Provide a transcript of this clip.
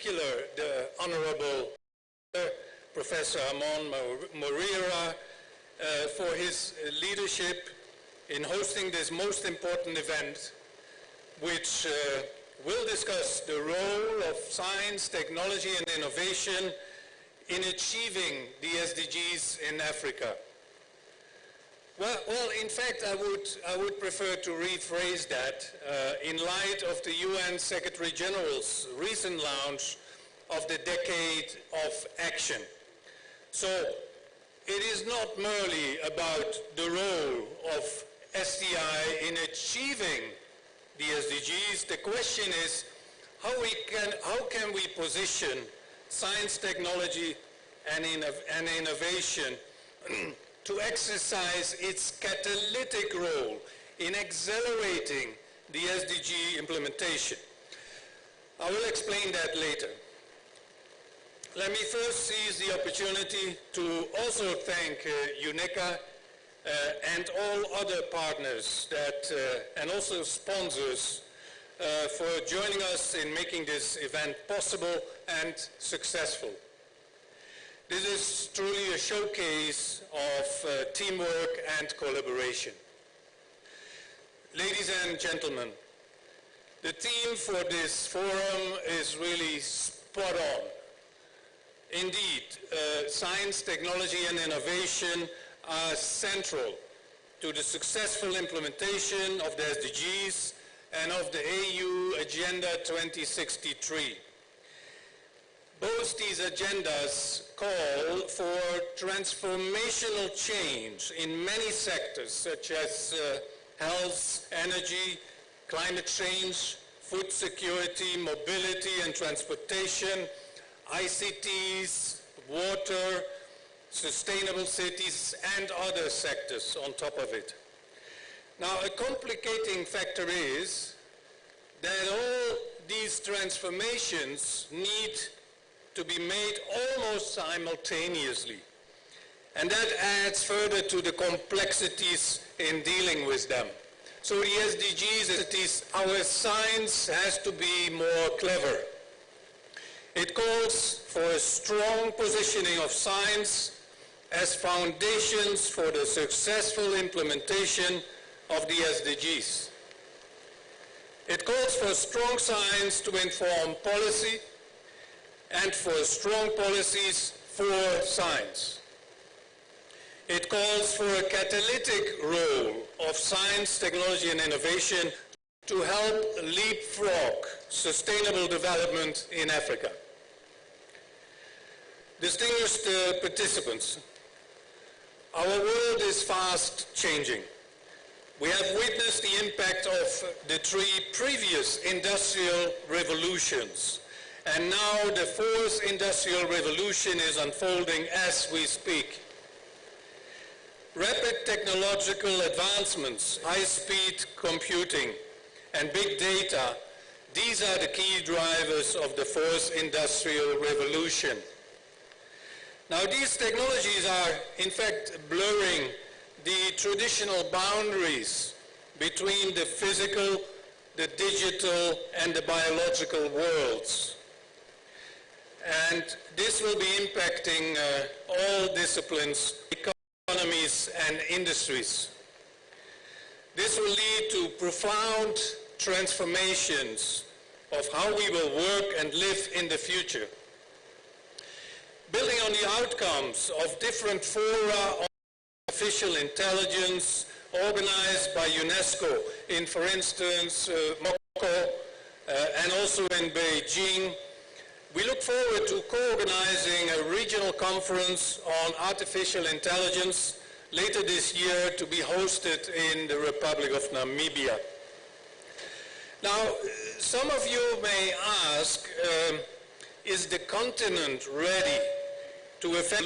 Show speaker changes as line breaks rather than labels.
particular the Honorable Professor Amon Moreira for his leadership in hosting this most important event, which will discuss the role of science, technology and innovation in achieving the SDGs in Africa. Well, in fact, I would prefer to rephrase that in light of the UN Secretary General's recent launch of the Decade of Action. So, it is not merely about the role of STI in achieving the SDGs. The question is how can we position science, technology and innovation to exercise its catalytic role in accelerating the SDG implementation. I will explain that later. Let me first seize the opportunity to also thank UNECA and all other partners and also sponsors for joining us in making this event possible and successful. This is truly a showcase of teamwork and collaboration. Ladies and gentlemen, the theme for this forum is really spot on. Indeed, science, technology and innovation are central to the successful implementation of the SDGs and of the AU Agenda 2063. Both these agendas call for transformational change in many sectors such as health, energy, climate change, food security, mobility and transportation, ICTs, water, sustainable cities and other sectors on top of it. Now, a complicating factor is that all these transformations need to be made almost simultaneously. And that adds further to the complexities in dealing with them. So the SDGs, our science has to be more clever. It calls for a strong positioning of science as foundations for the successful implementation of the SDGs. It calls for strong science to inform policy and for strong policies for science. It calls for a catalytic role of science, technology and innovation to help leapfrog sustainable development in Africa. Distinguished participants, our world is fast changing. We have witnessed the impact of the 3 previous industrial revolutions. And now the 4th industrial revolution is unfolding as we speak. Rapid technological advancements, high-speed computing, and big data, these are the key drivers of the 4th industrial revolution. Now, these technologies are, in fact, blurring the traditional boundaries between the physical, the digital, and the biological worlds. And this will be impacting all disciplines, economies, and industries. This will lead to profound transformations of how we will work and live in the future. Building on the outcomes of different fora of artificial intelligence organized by UNESCO in, for instance, Morocco and also in Beijing, we look forward to co-organizing a regional conference on artificial intelligence later this year to be hosted in the Republic of Namibia. Now, some of you may ask, is the continent ready to effect